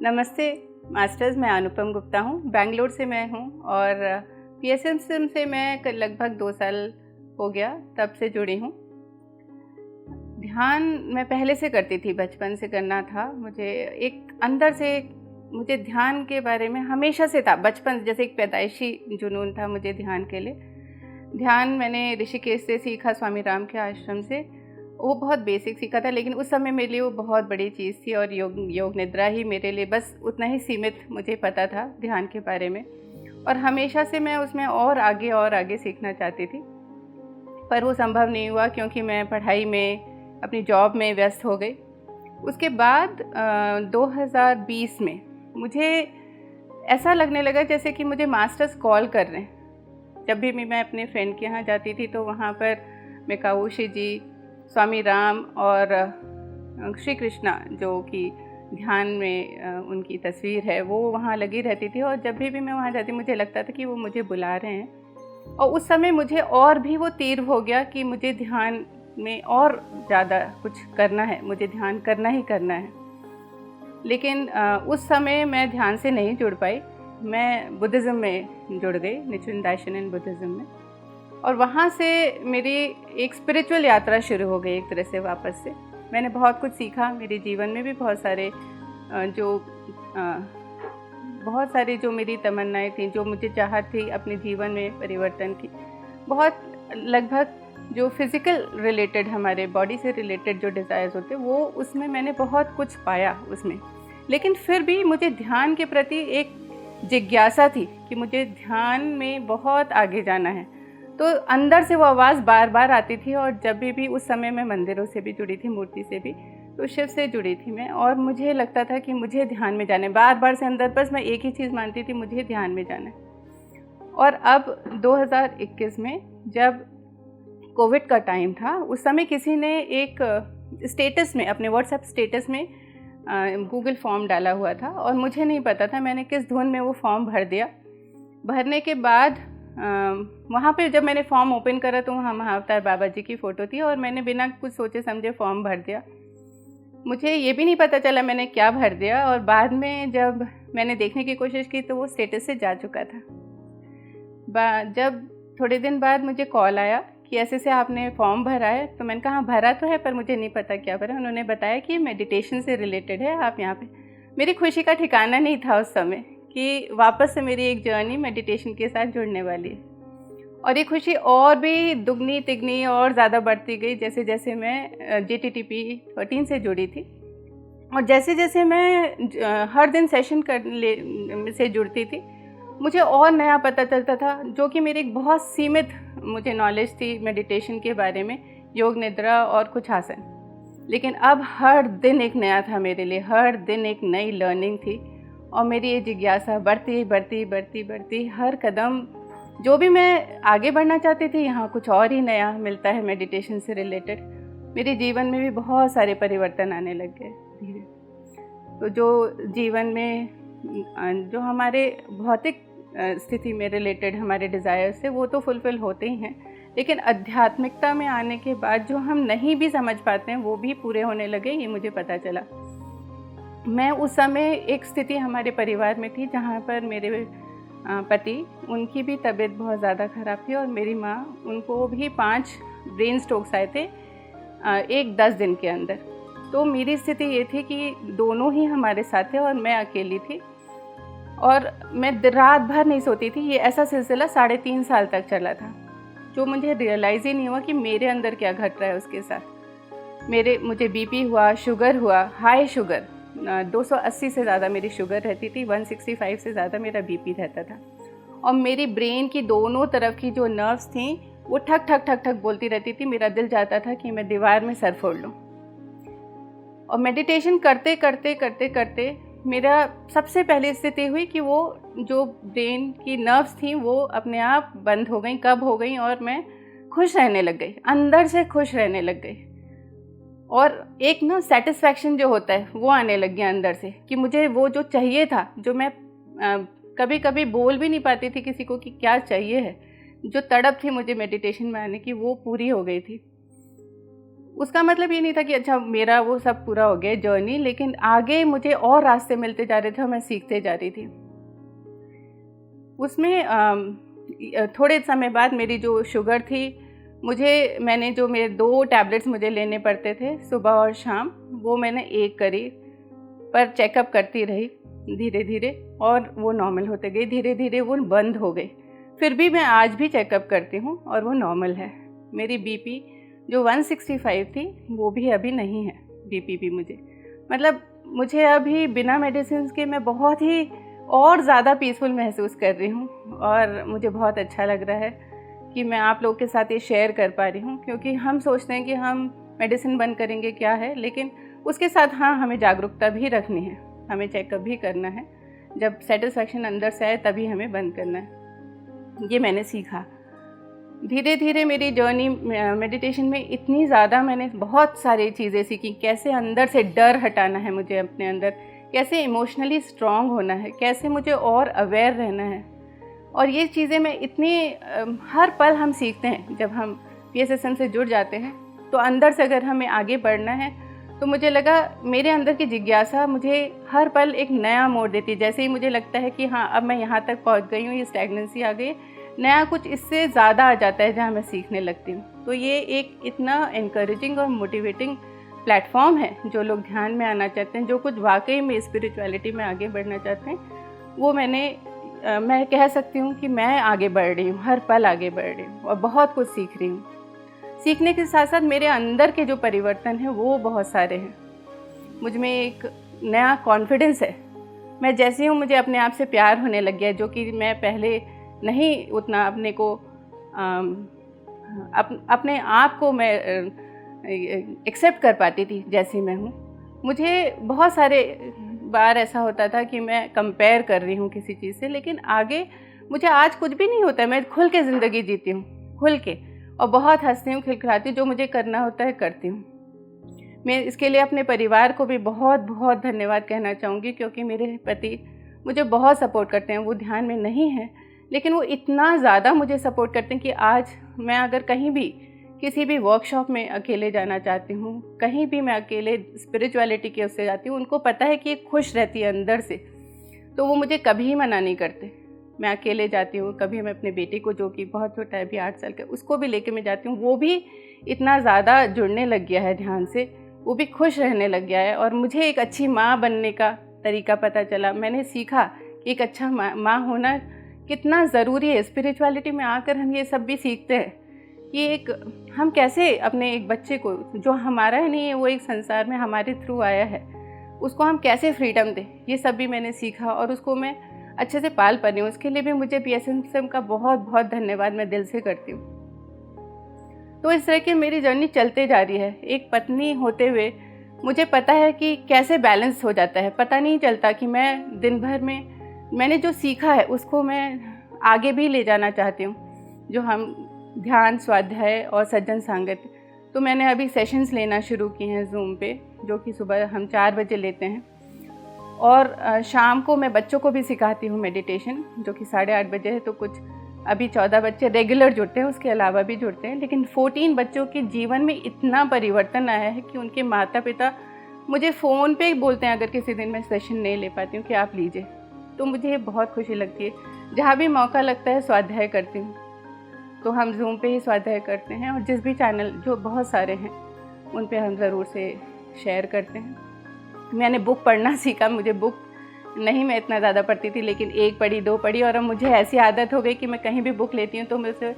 नमस्ते मास्टर्स, मैं अनुपम गुप्ता हूँ। बेंगलोर से मैं हूँ और PSM से मैं लगभग 2 साल हो गया तब से जुड़ी हूँ। ध्यान मैं पहले से करती थी, बचपन से करना था मुझे। एक अंदर से मुझे ध्यान के बारे में हमेशा से था, बचपन जैसे एक पैदाइशी जुनून था मुझे ध्यान के लिए। ध्यान मैंने ऋषिकेश से सीखा, स्वामी राम के आश्रम से। वो बहुत बेसिक सीखा था, लेकिन उस समय मेरे लिए वो बहुत बड़ी चीज़ थी और योग निद्रा ही मेरे लिए बस उतना ही सीमित मुझे पता था ध्यान के बारे में। और हमेशा से मैं उसमें और आगे सीखना चाहती थी, पर वो संभव नहीं हुआ क्योंकि मैं पढ़ाई में, अपनी जॉब में व्यस्त हो गई। उसके बाद 2020 में मुझे ऐसा लगने लगा जैसे कि मुझे मास्टर्स कॉल कर रहे हैं। जब भी मैं अपने फ्रेंड के यहाँ जाती थी तो वहाँ पर मेकाउशी जी, स्वामी राम और श्री कृष्णा, जो कि ध्यान में उनकी तस्वीर है, वो वहाँ लगी रहती थी। और जब भी मैं वहाँ जाती मुझे लगता था कि वो मुझे बुला रहे हैं। और उस समय मुझे और भी वो तीव्र हो गया कि मुझे ध्यान में और ज़्यादा कुछ करना है, मुझे ध्यान करना ही करना है। लेकिन उस समय मैं ध्यान से नहीं जुड़ पाई। मैं बुद्धिज़्म में जुड़ गई, निचिन दाइशेन बुद्धिज़्म में। और वहाँ से मेरी एक स्पिरिचुअल यात्रा शुरू हो गई एक तरह से वापस से। मैंने बहुत कुछ सीखा, मेरे जीवन में भी बहुत सारे जो मेरी तमन्नाएं थी, जो मुझे चाहत थी अपने जीवन में परिवर्तन की, बहुत लगभग जो फिज़िकल रिलेटेड, हमारे बॉडी से रिलेटेड जो डिज़ायर्स होते, वो उसमें मैंने बहुत कुछ पाया उसमें। लेकिन फिर भी मुझे ध्यान के प्रति एक जिज्ञासा थी कि मुझे ध्यान में बहुत आगे जाना है। तो अंदर से वो आवाज़ बार बार आती थी। और जब भी उस समय मैं मंदिरों से भी जुड़ी थी, मूर्ति से भी, तो शिव से जुड़ी थी मैं। और मुझे लगता था कि मुझे ध्यान में जाना है, बार बार से अंदर बस मैं एक ही चीज़ मानती थी, मुझे ध्यान में जाना है। और अब 2021 में जब कोविड का टाइम था, उस समय किसी ने एक स्टेटस में, अपने व्हाट्सएप स्टेटस में गूगल फॉर्म डाला हुआ था और मुझे नहीं पता था, मैंने किस धुन में वो फॉर्म भर दिया। भरने के बाद वहाँ पे जब मैंने फॉर्म ओपन करा तो वहाँ महाअवतार बाबा जी की फ़ोटो थी और मैंने बिना कुछ सोचे समझे फॉर्म भर दिया। मुझे ये भी नहीं पता चला मैंने क्या भर दिया। और बाद में जब मैंने देखने की कोशिश की तो वो स्टेटस से जा चुका था। जब थोड़े दिन बाद मुझे कॉल आया कि ऐसे आपने फॉर्म भरा है, तो मैंने कहा भरा तो है पर मुझे नहीं पता क्या भरा। उन्होंने बताया कि मेडिटेशन से रिलेटेड है, आप यहाँ पे। मेरी खुशी का ठिकाना नहीं था उस समय कि वापस से मेरी एक जर्नी मेडिटेशन के साथ जुड़ने वाली है। और ये खुशी और भी दुगनी तिगनी और ज़्यादा बढ़ती गई जैसे जैसे मैं JTTP 13 से जुड़ी थी। और जैसे जैसे मैं हर दिन सेशन से जुड़ती थी, मुझे और नया पता चलता था, जो कि मेरी एक बहुत सीमित मुझे नॉलेज थी मेडिटेशन के बारे में, योग निद्रा और कुछ आसन। लेकिन अब हर दिन एक नया था मेरे लिए, हर दिन एक नई लर्निंग थी। और मेरी ये जिज्ञासा बढ़ती, हर कदम जो भी मैं आगे बढ़ना चाहती थी, यहाँ कुछ और ही नया मिलता है मेडिटेशन से रिलेटेड। मेरे जीवन में भी बहुत सारे परिवर्तन आने लग गए धीरे। तो जो जीवन में जो हमारे भौतिक स्थिति में रिलेटेड हमारे डिज़ायर्स थे, वो तो फुलफ़िल होते ही हैं, लेकिन आध्यात्मिकता में आने के बाद जो हम नहीं भी समझ पाते हैं वो भी पूरे होने लगे, ये मुझे पता चला। मैं उस समय एक स्थिति हमारे परिवार में थी जहाँ पर मेरे पति, उनकी भी तबीयत बहुत ज़्यादा ख़राब थी और मेरी माँ, उनको भी 5 ब्रेन स्ट्रोक्स आए थे एक 10 दिन के अंदर। तो मेरी स्थिति ये थी कि दोनों ही हमारे साथ थे और मैं अकेली थी और मैं रात भर नहीं सोती थी। ये ऐसा सिलसिला 3.5 साल तक चला था, जो मुझे रियलाइज़ ही नहीं हुआ कि मेरे अंदर क्या घट रहा है उसके साथ। मुझे BP हुआ, शुगर हुआ, हाई शुगर 280 से ज़्यादा मेरी शुगर रहती थी, 165 से ज़्यादा मेरा BP रहता था। और मेरी ब्रेन की दोनों तरफ की जो नर्व्स थी वो ठक ठक ठक ठक बोलती रहती थी। मेरा दिल चाहता था कि मैं दीवार में सर फोड़ लूँ। और मेडिटेशन करते करते मेरा सबसे पहली स्थिति हुई कि वो जो ब्रेन की नर्व्स थी वो अपने आप बंद हो गई। कब हो गई? और मैं खुश रहने लग गई, अंदर से खुश रहने लग गई। और एक ना सेटिस्फैक्शन जो होता है वो आने लग गया अंदर से कि मुझे वो जो चाहिए था, जो मैं कभी कभी बोल भी नहीं पाती थी किसी को कि क्या चाहिए है, जो तड़प थी मुझे मेडिटेशन में आने की, वो पूरी हो गई थी। उसका मतलब ये नहीं था कि अच्छा मेरा वो सब पूरा हो गया जर्नी, लेकिन आगे मुझे और रास्ते मिलते जा रहे थे और मैं सीखते जा रही थी। उसमें थोड़े समय बाद मेरी जो शुगर थी, मैंने जो मेरे 2 टैबलेट्स मुझे लेने पड़ते थे सुबह और शाम, वो मैंने 1 करी, पर चेकअप करती रही धीरे धीरे और वो नॉर्मल होते गई। धीरे धीरे वो बंद हो गई। फिर भी मैं आज भी चेकअप करती हूँ और वो नॉर्मल है। मेरी बीपी जो 165 थी वो भी अभी नहीं है, बीपी भी मुझे अभी बिना मेडिसिन के मैं बहुत ही और ज़्यादा पीसफुल महसूस कर रही हूँ और मुझे बहुत अच्छा लग रहा है कि मैं आप लोगों के साथ ये शेयर कर पा रही हूँ। क्योंकि हम सोचते हैं कि हम मेडिसिन बंद करेंगे क्या है, लेकिन उसके साथ हाँ हमें जागरूकता भी रखनी है, हमें चेकअप भी करना है। जब सेटिस्फैक्शन अंदर से आए तभी हमें बंद करना है। ये मैंने सीखा। धीरे धीरे मेरी जर्नी मेडिटेशन में इतनी ज़्यादा मैंने बहुत सारी चीज़ें सीखी। कैसे अंदर से डर हटाना है मुझे अपने अंदर, कैसे इमोशनली स्ट्रांग होना है, कैसे मुझे और अवेयर रहना है। और ये चीज़ें मैं इतनी हर पल हम सीखते हैं। जब हम PSSM से जुड़ जाते हैं तो अंदर से अगर हमें आगे बढ़ना है तो मुझे लगा मेरे अंदर की जिज्ञासा मुझे हर पल एक नया मोड़ देती है। जैसे ही मुझे लगता है कि हाँ अब मैं यहाँ तक पहुँच गई हूँ, ये स्टैग्नेंसी आ गई, नया कुछ इससे ज़्यादा आ जाता है जहाँ मैं सीखने लगती हूँ। तो ये एक इतना एनकरेजिंग और मोटिवेटिंग प्लेटफॉर्म है। जो लोग ध्यान में आना चाहते हैं, जो कुछ वाकई में स्पिरिचुअलिटी में आगे बढ़ना चाहते हैं, वो मैं कह सकती हूँ कि मैं आगे बढ़ रही हूँ, हर पल आगे बढ़ रही हूँ और बहुत कुछ सीख रही हूँ। सीखने के साथ साथ मेरे अंदर के जो परिवर्तन हैं वो बहुत सारे हैं। मुझ में एक नया कॉन्फिडेंस है। मैं जैसी हूँ मुझे अपने आप से प्यार होने लग गया, जो कि मैं पहले नहीं उतना अपने को अपने आप को मैं एक्सेप्ट कर पाती थी जैसी मैं हूँ। मुझे बहुत सारे बार ऐसा होता था कि मैं कंपेयर कर रही हूँ किसी चीज़ से, लेकिन आगे मुझे आज कुछ भी नहीं होता है। मैं खुल के ज़िंदगी जीती हूँ, खुल के, और बहुत हंसती हूँ, खिलखिलाती हूँ। जो मुझे करना होता है करती हूँ। मैं इसके लिए अपने परिवार को भी बहुत बहुत धन्यवाद कहना चाहूँगी, क्योंकि मेरे पति मुझे बहुत सपोर्ट करते हैं। वो ध्यान में नहीं है, लेकिन वो इतना ज़्यादा मुझे सपोर्ट करते हैं कि आज मैं अगर कहीं भी किसी भी वर्कशॉप में अकेले जाना चाहती हूँ, कहीं भी मैं अकेले स्पिरिचुअलिटी के उससे जाती हूँ, उनको पता है कि ये खुश रहती है अंदर से, तो वो मुझे कभी मना नहीं करते। मैं अकेले जाती हूँ, कभी मैं अपने बेटे को, जो कि बहुत छोटा है, अभी 8 साल का, उसको भी लेके मैं जाती हूँ। वो भी इतना ज़्यादा जुड़ने लग गया है ध्यान से, वो भी खुश रहने लग गया है। और मुझे एक अच्छी माँ बनने का तरीका पता चला। मैंने सीखा कि एक अच्छा माँ होना कितना ज़रूरी है। स्पिरिचुअलिटी में आकर हम ये सब भी सीखते हैं कि हम कैसे अपने एक बच्चे को, जो हमारा ही नहीं है, वो एक संसार में हमारे थ्रू आया है, उसको हम कैसे फ्रीडम दें, ये सब भी मैंने सीखा और उसको मैं अच्छे से पाल पा रही हूँ। उसके लिए भी मुझे PSSM का बहुत बहुत धन्यवाद मैं दिल से करती हूँ। तो इस तरह की मेरी जर्नी चलते जा रही है। एक पत्नी होते हुए मुझे पता है कि कैसे बैलेंस हो जाता है। पता नहीं चलता कि मैं दिन भर में मैंने जो सीखा है उसको मैं आगे भी ले जाना चाहती हूँ। जो हम ध्यान, स्वाध्याय और सज्जन संगत, तो मैंने अभी सेशंस लेना शुरू किए हैं ज़ूम पे, जो कि सुबह हम 4 बजे लेते हैं, और शाम को मैं बच्चों को भी सिखाती हूँ मेडिटेशन, जो कि 8:30 बजे है। तो कुछ अभी 14 बच्चे रेगुलर जुड़ते हैं, उसके अलावा भी जुड़ते हैं, लेकिन 14 बच्चों के जीवन में इतना परिवर्तन आया है कि उनके माता पिता मुझे फ़ोन पे बोलते हैं, अगर किसी दिन मैं सेशन नहीं ले पाती हूँ, कि आप लीजिए। तो मुझे बहुत खुशी लगती है। जहाँ भी मौका लगता है स्वाध्याय करती हूँ, तो हम ज़ूम पे ही स्वाध्याय करते हैं, और जिस भी चैनल, जो बहुत सारे हैं, उन पे हम ज़रूर से शेयर करते हैं। मैंने बुक पढ़ना सीखा। मुझे बुक नहीं मैं इतना ज़्यादा पढ़ती थी, लेकिन 1 पढ़ी, 2 पढ़ी, और अब मुझे ऐसी आदत हो गई कि मैं कहीं भी बुक लेती हूँ तो मुझे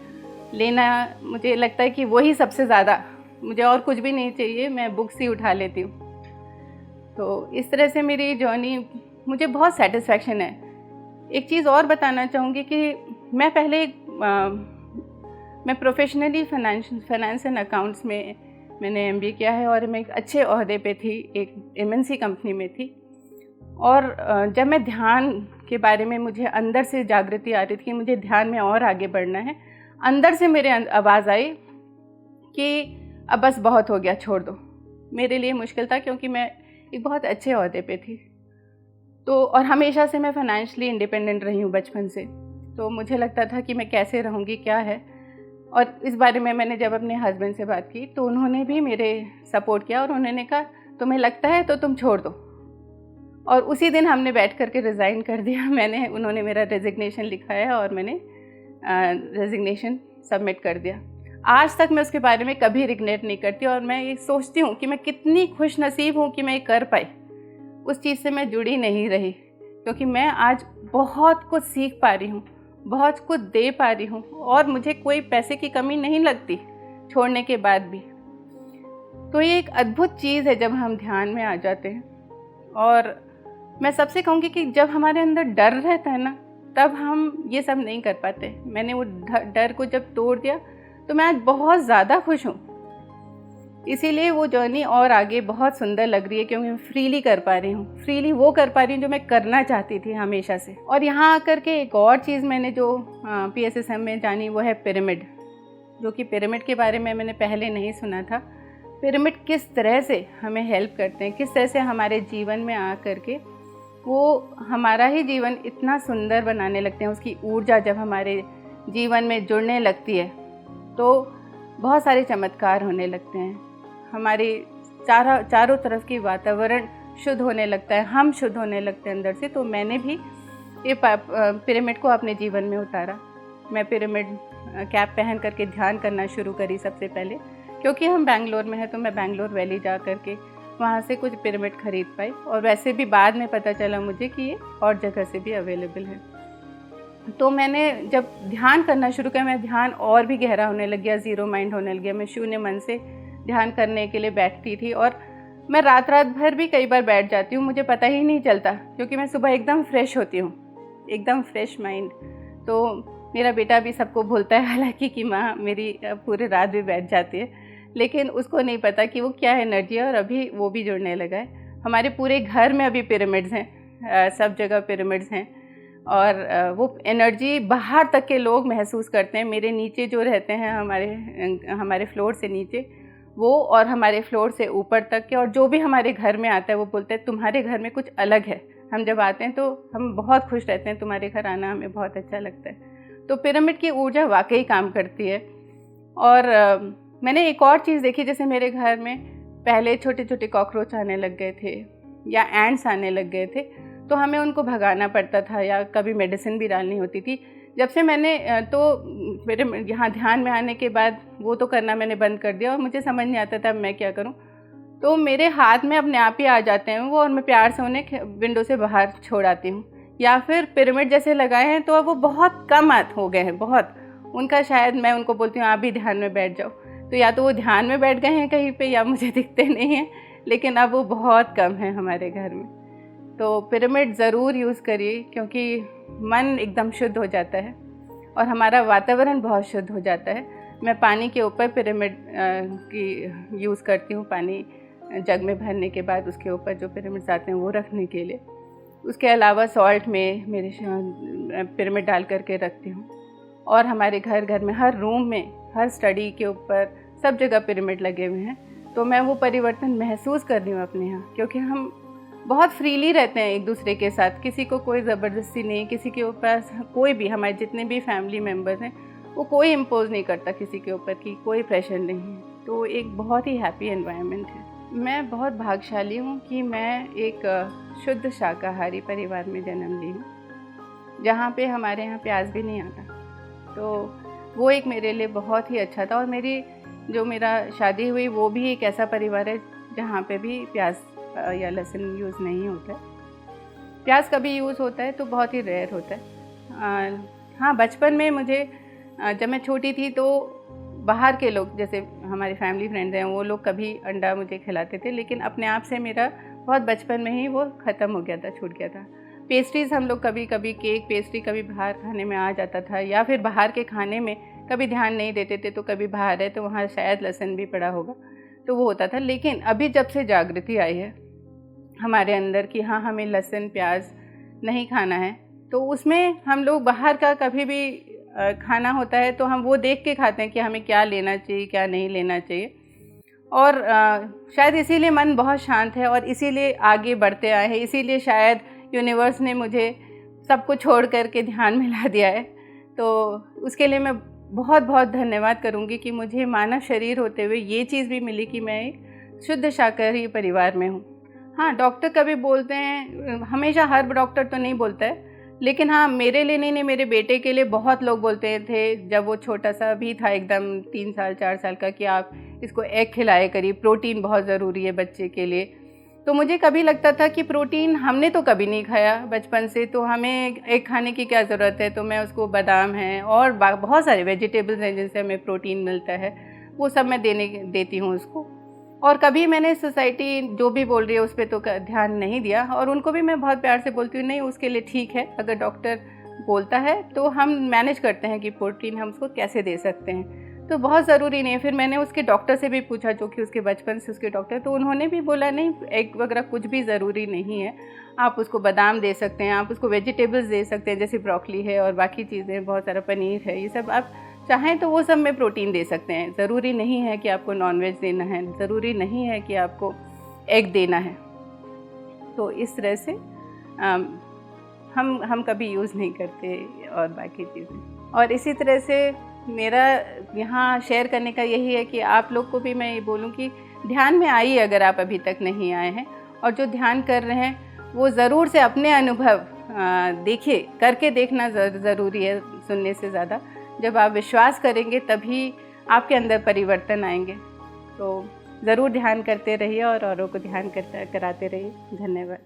लेना, मुझे लगता है कि वही सबसे ज़्यादा, मुझे और कुछ भी नहीं चाहिए, मैं बुक्स ही उठा लेती हूँ। तो इस तरह से मेरी जर्नी, मुझे बहुत सेटिस्फैक्शन है। एक चीज़ और बताना चाहूँगी कि मैं पहले मैं प्रोफेशनली फाइनेंस एंड अकाउंट्स में मैंने MBA किया है, और मैं एक अच्छे ओहदे पे थी, एक MNC कंपनी में थी। और जब मैं ध्यान के बारे में, मुझे अंदर से जागृति आ रही थी कि मुझे ध्यान में और आगे बढ़ना है, अंदर से मेरे आवाज़ आई कि अब बस बहुत हो गया, छोड़ दो। मेरे लिए मुश्किल था, क्योंकि मैं एक बहुत अच्छे ओहदे पे थी, तो और हमेशा से मैं फाइनेंशियली इंडिपेंडेंट रही हूँ बचपन से। तो मुझे लगता था कि मैं कैसे रहूँगी, क्या है। और इस बारे में मैंने जब अपने हस्बैंड से बात की तो उन्होंने भी मेरे सपोर्ट किया और उन्होंने कहा तुम्हें लगता है तो तुम छोड़ दो। और उसी दिन हमने बैठ करके रिज़ाइन कर दिया। उन्होंने मेरा रेजिग्नेशन लिखाया और मैंने रेजिग्नेशन सबमिट कर दिया। आज तक मैं उसके बारे में कभी रिग्रेट नहीं करती और मैं ये सोचती हूँ कि मैं कितनी खुश नसीब हूँ कि मैं ये कर पाई। उस चीज़ से मैं जुड़ी नहीं रही, क्योंकि मैं आज बहुत कुछ सीख पा रही हूँ, बहुत कुछ दे पा रही हूँ और मुझे कोई पैसे की कमी नहीं लगती छोड़ने के बाद भी। तो ये एक अद्भुत चीज़ है जब हम ध्यान में आ जाते हैं। और मैं सबसे कहूँगी कि जब हमारे अंदर डर रहता है ना, तब हम ये सब नहीं कर पाते। मैंने वो डर को जब तोड़ दिया तो मैं आज बहुत ज़्यादा खुश हूँ। इसीलिए वो जर्नी और आगे बहुत सुंदर लग रही है, क्योंकि मैं फ्रीली कर पा रही हूँ, फ्रीली वो कर पा रही हूँ जो मैं करना चाहती थी हमेशा से। और यहाँ आकर के एक और चीज़ मैंने जो PSSM में जानी वो है पिरामिड, जो कि पिरामिड के बारे में मैंने पहले नहीं सुना था। पिरामिड किस तरह से हमें हेल्प करते हैं, किस तरह से हमारे जीवन में आ करके वो हमारा ही जीवन इतना सुंदर बनाने लगते हैं। उसकी ऊर्जा जब हमारे जीवन में जुड़ने लगती है तो बहुत सारे चमत्कार होने लगते हैं। हमारी चारों तरफ की वातावरण शुद्ध होने लगता है, हम शुद्ध होने लगते हैं अंदर से। तो मैंने भी ये पिरामिड को अपने जीवन में उतारा। मैं पिरामिड कैप पहन करके ध्यान करना शुरू करी सबसे पहले, क्योंकि हम बेंगलोर में हैं तो मैं बेंगलोर वैली जा करके वहाँ से कुछ पिरामिड खरीद पाई। और वैसे भी बाद में पता चला मुझे कि ये और जगह से भी अवेलेबल है। तो मैंने जब ध्यान करना शुरू किया, मैं ध्यान और भी गहरा होने लग गया, ज़ीरो माइंड होने लग गया। मैं शून्य मन से ध्यान करने के लिए बैठती थी और मैं रात भर भी कई बार बैठ जाती हूँ, मुझे पता ही नहीं चलता, क्योंकि मैं सुबह एकदम फ्रेश होती हूँ, एकदम फ्रेश माइंड। तो मेरा बेटा भी सबको बोलता है हालांकि कि माँ मेरी पूरे रात भी बैठ जाती है, लेकिन उसको नहीं पता कि वो क्या एनर्जी है। और अभी वो भी जुड़ने लगा है। हमारे पूरे घर में अभी पिरामिड्स हैं, सब जगह पिरामिड्स हैं और वो एनर्जी बाहर तक के लोग महसूस करते हैं। मेरे नीचे जो रहते हैं, हमारे फ्लोर से नीचे वो, और हमारे फ्लोर से ऊपर तक के, और जो भी हमारे घर में आता है वो बोलते हैं तुम्हारे घर में कुछ अलग है। हम जब आते हैं तो हम बहुत खुश रहते हैं, तुम्हारे घर आना हमें बहुत अच्छा लगता है। तो पिरामिड की ऊर्जा वाकई काम करती है। और मैंने एक और चीज़ देखी, जैसे मेरे घर में पहले छोटे छोटे कॉकरोच आने लग गए थे या एंड्स आने लग गए थे, तो हमें उनको भगाना पड़ता था या कभी मेडिसिन भी डालनी होती थी। जब से मैंने तो मेरे यहाँ ध्यान में आने के बाद वो तो करना मैंने बंद कर दिया और मुझे समझ नहीं आता था मैं क्या करूँ। तो मेरे हाथ में अपने आप ही आ जाते हैं वो, और मैं प्यार से उन्हें विंडो से बाहर छोड़ आती हूँ। या फिर पिरामिड जैसे लगाए हैं तो अब वो बहुत कम हो गए हैं, बहुत उनका शायद मैं उनको बोलती हूँ आप भी ध्यान में बैठ जाओ, तो या तो वो ध्यान में बैठ गए हैं कहीं पे या मुझे दिखते नहीं हैं, लेकिन अब वो बहुत कम है हमारे घर में। तो पिरामिड ज़रूर यूज़ करिए, क्योंकि मन एकदम शुद्ध हो जाता है और हमारा वातावरण बहुत शुद्ध हो जाता है। मैं पानी के ऊपर पिरामिड की यूज़ करती हूँ, पानी जग में भरने के बाद उसके ऊपर जो पिरामिड्स आते हैं वो रखने के लिए। उसके अलावा सॉल्ट में मेरे पिरामिड डाल करके रखती हूँ। और हमारे घर में हर रूम में, हर स्टडी के ऊपर सब जगह पिरामिड लगे हुए हैं। तो मैं वो परिवर्तन महसूस कर रही हूँ अपने यहाँ, क्योंकि हम बहुत फ्रीली रहते हैं एक दूसरे के साथ, किसी को कोई ज़बरदस्ती नहीं, किसी के ऊपर कोई भी, हमारे जितने भी फैमिली मेम्बर्स हैं वो कोई इम्पोज नहीं करता किसी के ऊपर की, कोई प्रेशर नहीं है। तो एक बहुत ही हैप्पी एनवायरनमेंट है। मैं बहुत भाग्यशाली हूँ कि मैं एक शुद्ध शाकाहारी परिवार में जन्म ली हूँ, जहाँ पे हमारे यहाँ प्याज भी नहीं आता। तो वो एक मेरे लिए बहुत ही अच्छा था। और मेरा शादी हुई वो भी एक ऐसा परिवार है जहाँ पे भी प्याज या लहसुन यूज़ नहीं होता है। प्याज कभी यूज़ होता है तो बहुत ही रेयर होता है। हाँ, बचपन में मुझे जब मैं छोटी थी तो बाहर के लोग, जैसे हमारे फैमिली फ्रेंड्स हैं, वो लोग कभी अंडा मुझे खिलाते थे, लेकिन अपने आप से मेरा बहुत बचपन में ही वो ख़त्म हो गया था, छूट गया था। पेस्ट्रीज़ हम लोग कभी केक पेस्ट्री कभी बाहर खाने में आ जाता था, या फिर बाहर के खाने में कभी ध्यान नहीं देते थे, तो कभी बाहर है तो वहाँ शायद लहसुन भी पड़ा होगा तो वो होता था। लेकिन अभी जब से जागृति आई है हमारे अंदर कि हाँ हमें लहसुन प्याज नहीं खाना है, तो उसमें हम लोग बाहर का कभी भी खाना होता है तो हम वो देख के खाते हैं कि हमें क्या लेना चाहिए क्या नहीं लेना चाहिए। और शायद इसीलिए मन बहुत शांत है और इसीलिए आगे बढ़ते आए हैं, इसीलिए शायद यूनिवर्स ने मुझे सब कुछ छोड़ करके ध्यान में ला दिया है। तो उसके लिए मैं बहुत बहुत धन्यवाद करूँगी कि मुझे मानव शरीर होते हुए ये चीज़ भी मिली कि मैं एक शुद्ध शाकाहारी परिवार में हूँ। हाँ, डॉक्टर कभी बोलते हैं, हमेशा हर डॉक्टर तो नहीं बोलता है, लेकिन हाँ, मेरे लिए नहीं, मेरे बेटे के लिए बहुत लोग बोलते थे जब वो छोटा सा भी था, एकदम 3 साल 4 साल का, कि आप इसको एग खिलाया करिए, प्रोटीन बहुत ज़रूरी है बच्चे के लिए। तो मुझे कभी लगता था कि प्रोटीन हमने तो कभी नहीं खाया बचपन से, तो हमें एग खाने की क्या ज़रूरत है। तो मैं उसको बादाम हैं और बहुत सारे वेजिटेबल्स हैं जिनसे हमें प्रोटीन मिलता है, वो सब मैं देती हूँ उसको। और कभी मैंने सोसाइटी जो भी बोल रही है उस पर तो ध्यान नहीं दिया, और उनको भी मैं बहुत प्यार से बोलती हूँ, नहीं उसके लिए ठीक है, अगर डॉक्टर बोलता है तो हम मैनेज करते हैं कि प्रोटीन हम उसको कैसे दे सकते हैं, तो बहुत ज़रूरी नहीं है। फिर मैंने उसके डॉक्टर से भी पूछा, जो कि उसके बचपन से उसके डॉक्टर, तो उन्होंने भी बोला नहीं, एग वगैरह कुछ भी ज़रूरी नहीं है, आप उसको बादाम दे सकते हैं, आप उसको वेजिटेबल्स दे सकते हैं, जैसे ब्रोकली है और बाकी चीज़ें, बहुत सारा पनीर है, ये सब आप चाहें तो वो सब में प्रोटीन दे सकते हैं। ज़रूरी नहीं है कि आपको नॉनवेज देना है, ज़रूरी नहीं है कि आपको एग देना है। तो इस तरह से हम कभी यूज़ नहीं करते और बाकी चीज़ें। और इसी तरह से मेरा यहाँ शेयर करने का यही है कि आप लोग को भी मैं ये बोलूँ कि ध्यान में आइए, अगर आप अभी तक नहीं आए हैं, और जो ध्यान कर रहे हैं वो ज़रूर से अपने अनुभव देखिए, करके देखना ज़रूरी है सुनने से ज़्यादा। जब आप विश्वास करेंगे तभी आपके अंदर परिवर्तन आएंगे। तो ज़रूर ध्यान करते रहिए और औरों को ध्यान कराते रहिए। धन्यवाद।